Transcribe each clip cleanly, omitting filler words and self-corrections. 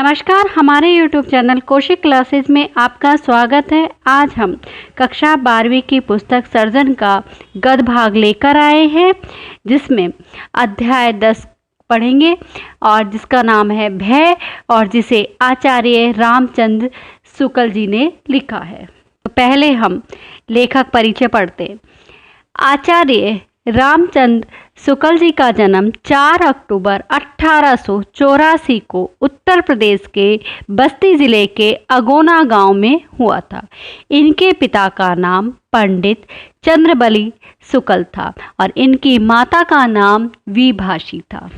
नमस्कार, हमारे YouTube channel Kaushik classes में आपका स्वागत है। आज हम कक्षा 12वीं की पुस्तक सर्जन का गद्य भाग लेकर आए हैं, जिसमें अध्याय 10 पढ़ेंगे और जिसका नाम है भय और जिसे आचार्य रामचंद्र शुक्ल जी ने लिखा है। तो पहले हम लेखक परिचय पढ़ते हैं। आचार्य रामचंद्र शुक्ल जी का जन्म 4 अक्टूबर 1884 को उत्तर प्रदेश के बस्ती जिले के अगोना गांव में हुआ था। इनके पिता का नाम पंडित चंद्रबली शुक्ल था और इनकी माता का नाम विभाषी था।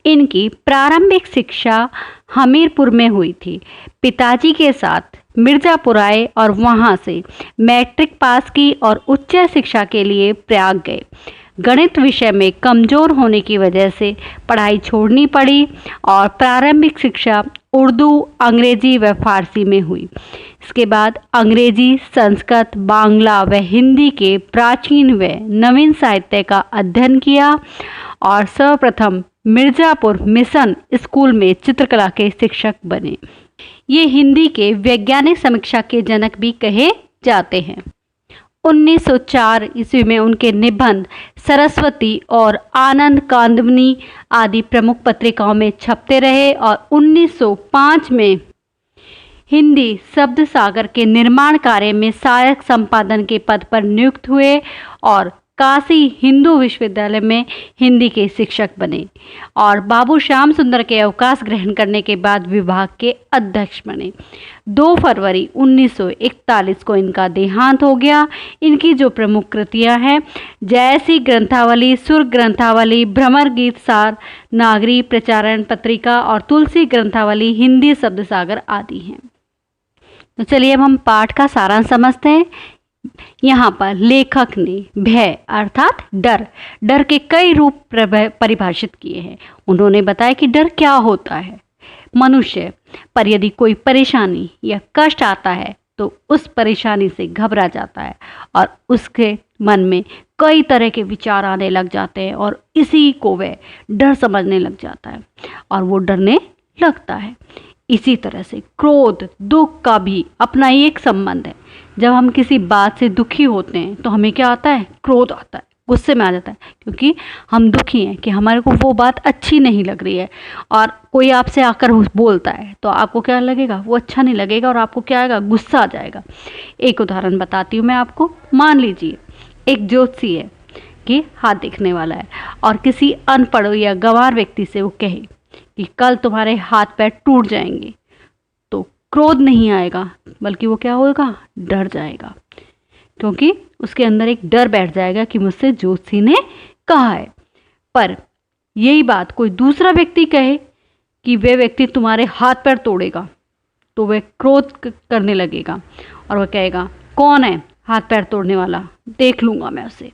इनकी प्रारंभिक शिक्षा हमीरपुर में हुई थी। पिताजी के साथ मिर्जापुर आए और वहां से मैट्रिक पास की और उच्च शिक्षा के लिए प्रयाग गए। गणित विषय में कमजोर होने की वजह से पढ़ाई छोड़नी पड़ी और प्रारंभिक शिक्षा उर्दू, अंग्रेजी व फारसी में हुई। इसके बाद अंग्रेजी, संस्कृत, बांग्ला व हिंदी के प्राचीन व नवीन साहित्य का अध्ययन किया और सर्वप्रथम मिर्जापुर मिशन स्कूल में चित्रकला के शिक्षक बने। ये हिंदी के वैज्ञानिक समीक्षा के जनक भी कहे जाते हैं। 1904 ईस्वी में उनके निबंध सरस्वती और आनंद कांदवनी आदि प्रमुख पत्रिकाओं में छपते रहे और 1905 में हिंदी शब्द सागर के निर्माण कार्य में सहायक संपादन के पद पर नियुक्त हुए और काशी हिंदू विश्वविद्यालय में हिंदी के शिक्षक बने और बाबू श्याम सुंदर के अवकाश ग्रहण करने के बाद विभाग के अध्यक्ष बने। 2 फरवरी 1941 को इनका देहांत हो गया। इनकी जो प्रमुख कृतियां हैं, जैसी ग्रंथावली, सुर ग्रंथावली, भ्रमर गीत सार, नागरी प्रचारण पत्रिका और तुलसी ग्रंथावली, हिंदी शब्द सागर आदि हैं। तो चलिए अब हम पाठ का सारांश समझते हैं। यहाँ पर लेखक ने भय अर्थात डर के कई रूप परिभाषित किए हैं। उन्होंने बताया कि डर क्या होता है। मनुष्य पर यदि कोई परेशानी या कष्ट आता है तो उस परेशानी से घबरा जाता है और उसके मन में कई तरह के विचार आने लग जाते हैं और इसी को वह डर समझने लग जाता है और वो डरने लगता है। इसी तरह से क्रोध, दुख का भी अपना ही एक संबंध है। जब हम किसी बात से दुखी होते हैं तो हमें क्या आता है? क्रोध आता है, गुस्से में आ जाता है, क्योंकि हम दुखी हैं कि हमारे को वो बात अच्छी नहीं लग रही है और कोई आपसे आकर बोलता है तो आपको क्या लगेगा? वो अच्छा नहीं लगेगा और आपको क्या आएगा? गुस्सा आ जाएगा। एक उदाहरण बताती हूँ मैं आपको। मान लीजिए एक ज्योतिषी है कि हाथ देखने वाला है और किसी अनपढ़ या गंवार व्यक्ति से वो कहे कि कल तुम्हारे हाथ पैर टूट जाएंगे, तो क्रोध नहीं आएगा बल्कि वो क्या होगा? डर जाएगा, क्योंकि उसके अंदर एक डर बैठ जाएगा कि मुझसे ज्योतिषी ने कहा है। पर यही बात कोई दूसरा व्यक्ति कहे कि वह व्यक्ति तुम्हारे हाथ पैर तोड़ेगा, तो वह क्रोध करने लगेगा और वह कहेगा कौन है हाथ पैर तोड़ने वाला, देख लूँगा मैं उसे।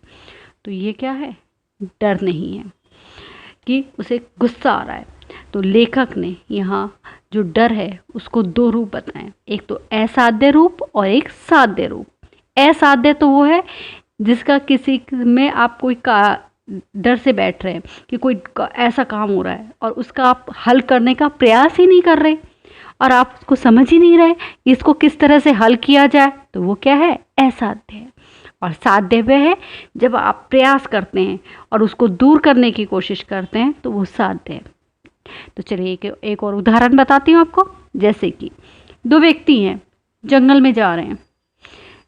तो ये क्या है? डर नहीं है कि उसे गुस्सा आ रहा है। तो लेखक ने यहाँ जो डर है उसको 2 रूप बताएं, एक तो असाध्य रूप और एक साध्य रूप। असाध्य तो वो है जिसका किसी में आप कोई डर से बैठ रहे हैं कि कोई ऐसा काम हो रहा है और उसका आप हल करने का प्रयास ही नहीं कर रहे और आप उसको समझ ही नहीं रहे कि इसको किस तरह से हल किया जाए, तो वो क्या है? असाध्य है। और साध्य वह है जब आप प्रयास करते हैं और उसको दूर करने की कोशिश करते हैं, तो वो साध्य है। तो चलिए एक और उदाहरण बताती हूँ आपको। जैसे कि 2 व्यक्ति हैं, जंगल में जा रहे हैं,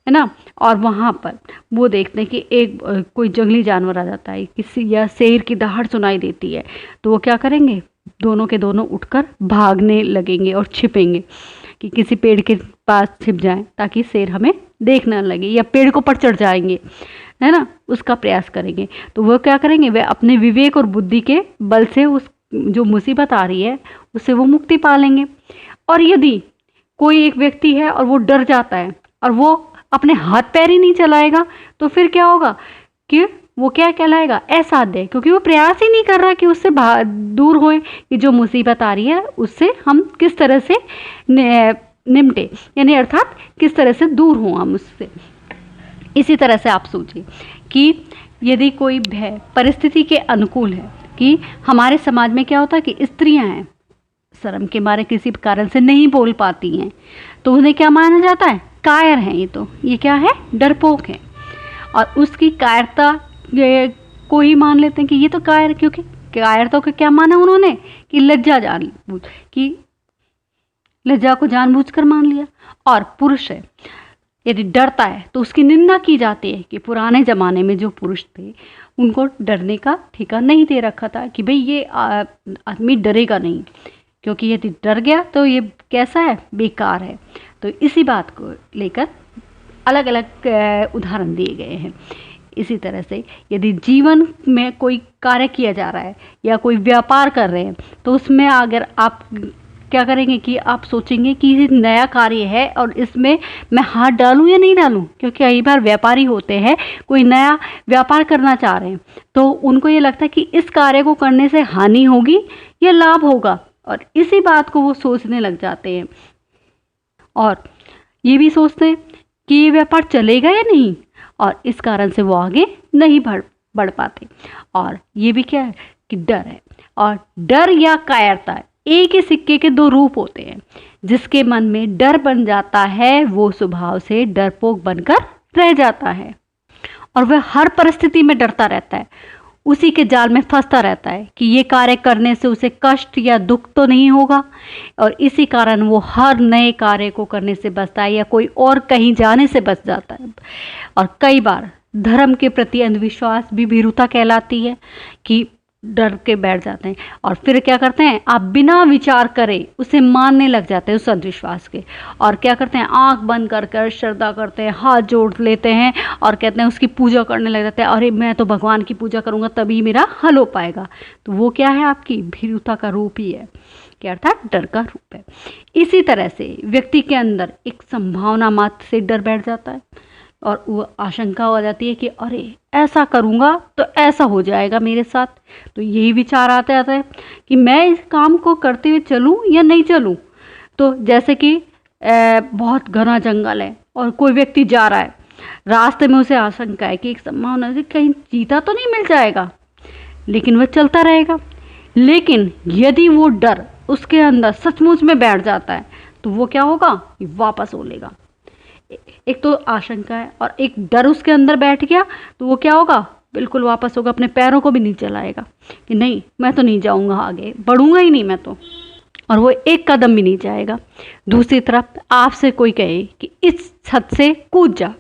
है ना, और वहाँ पर वो देखते हैं कि एक कोई जंगली जानवर आ जाता है, किसी या शेर की दहाड़ सुनाई देती है, तो वो क्या करेंगे? दोनों के दोनों उठकर भागने लगेंगे और छिपेंगे कि किसी पेड़ के पास छिप जाएं ताकि शेर हमें देख ना लगे, या पेड़ को पर चढ़ जाएंगे, है ना, उसका प्रयास करेंगे। तो वो क्या करेंगे? वे अपने विवेक और बुद्धि के बल से उस जो मुसीबत आ रही है उससे वो मुक्ति पा लेंगे। और यदि कोई एक व्यक्ति है और वो डर जाता है और वो अपने हाथ पैर ही नहीं चलाएगा, तो फिर क्या होगा कि वो क्या कहलाएगा? असाध्य, क्योंकि वो प्रयास ही नहीं कर रहा कि उससे दूर होए, कि जो मुसीबत आ रही है उससे हम किस तरह से निपटे, यानी अर्थात किस तरह से दूर हों हम उससे। इसी तरह से आप सोचिए कि यदि कोई भय परिस्थिति के अनुकूल है, कि हमारे समाज में क्या होता है कि स्त्रियां हैं, शर्म के मारे किसी कारण से नहीं बोल पाती हैं, तो उन्हें क्या माना जाता है? कायर हैं। ये क्या है? डरपोक है। और उसकी कायरता को ही मान लेते हैं कि ये तो कायर, क्योंकि कायरता को क्या माना उन्होंने? कि लज्जा को जानबूझकर मान लिया। और पुरुष है, यदि डरता है तो उसकी निंदा की जाती है कि पुराने ज़माने में जो पुरुष थे उनको डरने का ठिकाना नहीं दे रखा था कि भाई ये आदमी डरेगा नहीं, क्योंकि यदि डर गया तो ये कैसा है? बेकार है। तो इसी बात को लेकर अलग अलग उदाहरण दिए गए हैं। इसी तरह से यदि जीवन में कोई कार्य किया जा रहा है या कोई व्यापार कर रहे हैं, तो उसमें अगर आप क्या करेंगे कि आप सोचेंगे कि ये नया कार्य है और इसमें मैं हाथ डालूं या नहीं डालूं, क्योंकि कई बार व्यापारी होते हैं, कोई नया व्यापार करना चाह रहे हैं, तो उनको ये लगता है कि इस कार्य को करने से हानि होगी या लाभ होगा, और इसी बात को वो सोचने लग जाते हैं और ये भी सोचते हैं कि ये व्यापार चलेगा या नहीं, और इस कारण से वो आगे नहीं बढ़ पाते। और ये भी क्या है कि डर है। और डर या कायरता एक ही सिक्के के दो रूप होते हैं। जिसके मन में डर बन जाता है वो स्वभाव से डरपोक बनकर रह जाता है और वह हर परिस्थिति में डरता रहता है, उसी के जाल में फंसता रहता है कि ये कार्य करने से उसे कष्ट या दुख तो नहीं होगा, और इसी कारण वो हर नए कार्य को करने से बचता है या कोई और कहीं जाने से बच जाता है। और कई बार धर्म के प्रति अंधविश्वास भी भीरुता कहलाती है कि डर के बैठ जाते हैं और फिर क्या करते हैं? आप बिना विचार करे उसे मानने लग जाते हैं उस अंधविश्वास के, और क्या करते हैं? आंख बंद कर कर श्रद्धा करते हैं, हाथ जोड़ लेते हैं और कहते हैं उसकी पूजा करने लग जाते हैं। अरे मैं तो भगवान की पूजा करूंगा तभी मेरा हल हो पाएगा। तो वो क्या है? आपकी भीरुता का रूप ही है, क्या अर्थात डर का रूप है। इसी तरह से व्यक्ति के अंदर एक संभावना मात्र से डर बैठ जाता है और वो आशंका हो जाती है कि अरे ऐसा करूँगा तो ऐसा हो जाएगा मेरे साथ। तो यही विचार आता है कि मैं इस काम को करते हुए चलूँ या नहीं चलूँ। तो जैसे कि बहुत घना जंगल है और कोई व्यक्ति जा रहा है, रास्ते में उसे आशंका है कि एक संभावना है कहीं चीता तो नहीं मिल जाएगा, लेकिन वह चलता रहेगा। लेकिन यदि वो डर उसके अंदर सचमुच में बैठ जाता है तो वो क्या होगा? वापस हो लेगा। एक तो आशंका है और एक डर उसके अंदर बैठ गया तो वो क्या होगा? बिल्कुल वापस होगा, अपने पैरों को भी नहीं चलाएगा कि नहीं मैं तो नहीं जाऊंगा, आगे बढ़ूंगा ही नहीं मैं तो, और वो एक कदम भी नहीं जाएगा। दूसरी तरफ आपसे कोई कहे कि इस छत से कूद जा,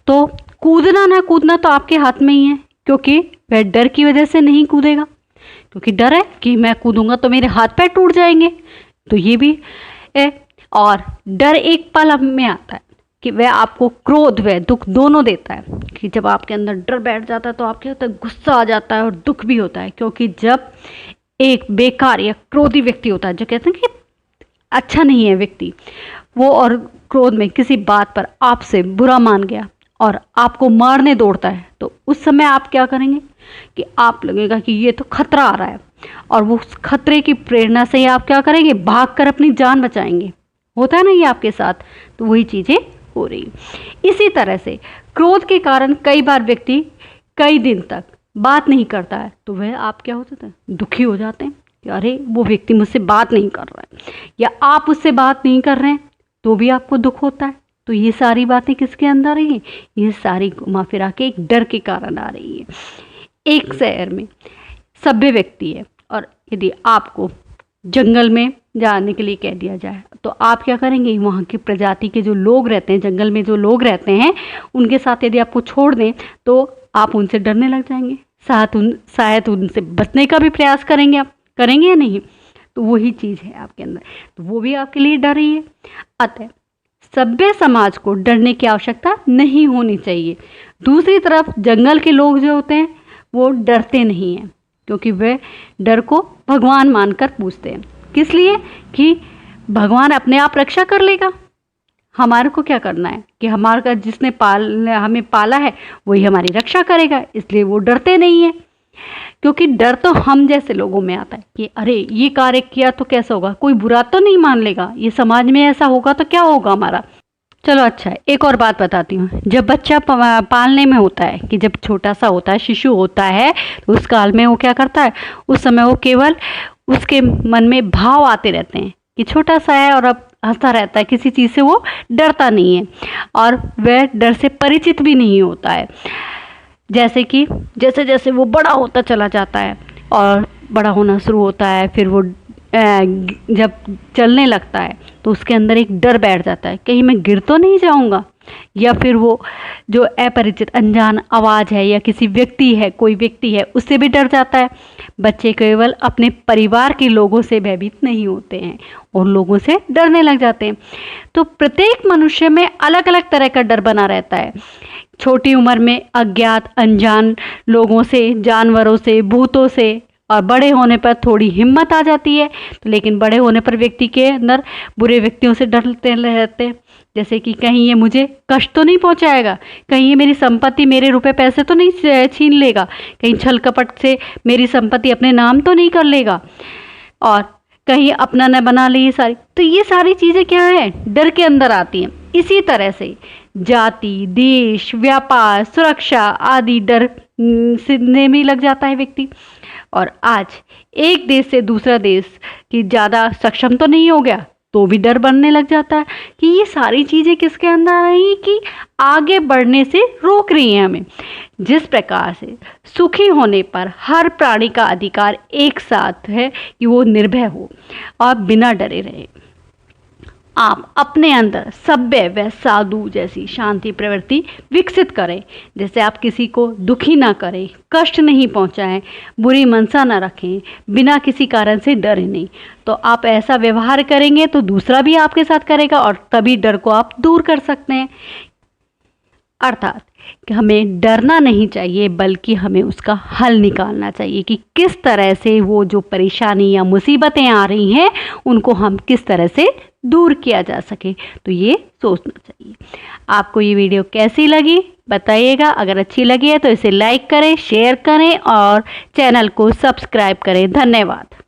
तो कूदना ना कूदना तो आपके हाथ में ही है, क्योंकि वह डर की वजह से नहीं कूदेगा, क्योंकि डर है कि मैं कूदूंगा तो मेरे हाथ पैर टूट जाएंगे। तो ये भी है। और डर एक पल में आता है कि वह आपको क्रोध व दुख दोनों देता है, कि जब आपके अंदर डर बैठ जाता है तो आपके अंदर गुस्सा आ जाता है और दुख भी होता है, क्योंकि जब एक बेकार या क्रोधी व्यक्ति होता है, जो कहते हैं कि अच्छा नहीं है व्यक्ति, वो और क्रोध में किसी बात पर आपसे बुरा मान गया और आपको मारने दौड़ता है, तो उस समय आप क्या करेंगे कि आप लगेगा कि ये तो खतरा आ रहा है, और वो उस खतरे की प्रेरणा से ही आप क्या करेंगे? भागकर अपनी जान बचाएंगे। होता है ना ये आपके साथ? तो वही चीज़ें हो रही। इसी तरह से क्रोध के कारण कई बार व्यक्ति कई दिन तक बात नहीं करता है, तो वह आप क्या होता है? दुखी हो जाते हैं कि अरे वो व्यक्ति मुझसे बात नहीं कर रहा है, या आप उससे बात नहीं कर रहे हैं तो भी आपको दुख होता है। तो ये सारी बातें किसके अंदर आ रही है? ये सारी घुमा फिरा के एक डर के कारण आ रही है। एक शहर में सभ्य व्यक्ति है और यदि आपको जंगल में जाने के लिए कह दिया जाए तो आप क्या करेंगे? वहाँ की प्रजाति के जो लोग रहते हैं, जंगल में जो लोग रहते हैं, उनके साथ यदि आपको छोड़ दें तो आप उनसे डरने लग जाएंगे, शायद उनसे बचने का भी प्रयास करेंगे। आप करेंगे या नहीं? तो वही चीज़ है आपके अंदर, तो वो भी आपके लिए डर ही है। अतः सभ्य समाज को डरने की आवश्यकता नहीं होनी चाहिए। दूसरी तरफ जंगल के लोग जो होते हैं वो डरते नहीं हैं, क्योंकि वे डर को भगवान मानकर पूजते हैं। किस लिए? कि भगवान अपने आप रक्षा कर लेगा। हमारे को क्या करना है कि हमारा जिसने हमें पाला है वही हमारी रक्षा करेगा, इसलिए वो डरते नहीं है। क्योंकि डर तो हम जैसे लोगों में आता है कि अरे ये कार्य किया तो कैसा होगा, कोई बुरा तो नहीं मान लेगा, ये समाज में ऐसा होगा तो क्या होगा हमारा। चलो अच्छा है, एक और बात बताती हूँ। जब बच्चा पालने में होता है, कि जब छोटा सा होता है, शिशु होता है, तो उस काल में वो क्या करता है, उस समय वो केवल उसके मन में भाव आते रहते हैं कि छोटा सा है और अब हंसता रहता है, किसी चीज़ से वो डरता नहीं है और वह डर से परिचित भी नहीं होता है। जैसे कि जैसे जैसे वो बड़ा होता चला जाता है और बड़ा होना शुरू होता है, फिर वो जब चलने लगता है तो उसके अंदर एक डर बैठ जाता है, कहीं मैं गिर तो नहीं जाऊंगा, या फिर वो जो अपरिचित अनजान आवाज़ है या किसी व्यक्ति है, कोई व्यक्ति है, उससे भी डर जाता है। बच्चे केवल अपने परिवार के लोगों से भयभीत नहीं होते हैं और लोगों से डरने लग जाते हैं। तो प्रत्येक मनुष्य में अलग अलग तरह का डर बना रहता है। छोटी उम्र में अज्ञात अनजान लोगों से, जानवरों से, भूतों से, और बड़े होने पर थोड़ी हिम्मत आ जाती है। तो लेकिन बड़े होने पर व्यक्ति के अंदर बुरे व्यक्तियों से डरते रहते हैं, जैसे कि कहीं ये मुझे कष्ट तो नहीं पहुंचाएगा, कहीं ये मेरी संपत्ति, मेरे रुपए पैसे तो नहीं छीन लेगा, कहीं छल कपट से मेरी संपत्ति अपने नाम तो नहीं कर लेगा, और कहीं अपना न बना ले। ये सारी, तो ये सारी चीज़ें क्या है, डर के अंदर आती हैं। इसी तरह से जाति, देश, व्यापार, सुरक्षा आदि डर से में लग जाता है व्यक्ति। और आज एक देश से दूसरा देश की ज़्यादा सक्षम तो नहीं हो गया तो भी डर बनने लग जाता है कि ये सारी चीज़ें किसके अंदर आई कि आगे बढ़ने से रोक रही हैं हमें। जिस प्रकार से सुखी होने पर हर प्राणी का अधिकार एक साथ है कि वो निर्भय हो और बिना डरे रहे। आप अपने अंदर सभ्य व साधु जैसी शांति प्रवृत्ति विकसित करें, जैसे आप किसी को दुखी ना करें, कष्ट नहीं पहुंचाएं, बुरी मनसा ना रखें, बिना किसी कारण से डरे नहीं। तो आप ऐसा व्यवहार करेंगे तो दूसरा भी आपके साथ करेगा और तभी डर को आप दूर कर सकते हैं। अर्थात कि हमें डरना नहीं चाहिए, बल्कि हमें उसका हल निकालना चाहिए कि किस तरह से वो जो परेशानी या मुसीबतें आ रही हैं उनको हम किस तरह से दूर किया जा सके। तो ये सोचना चाहिए। आपको ये वीडियो कैसी लगी बताइएगा। अगर अच्छी लगी है तो इसे लाइक करें, शेयर करें और चैनल को सब्सक्राइब करें। धन्यवाद।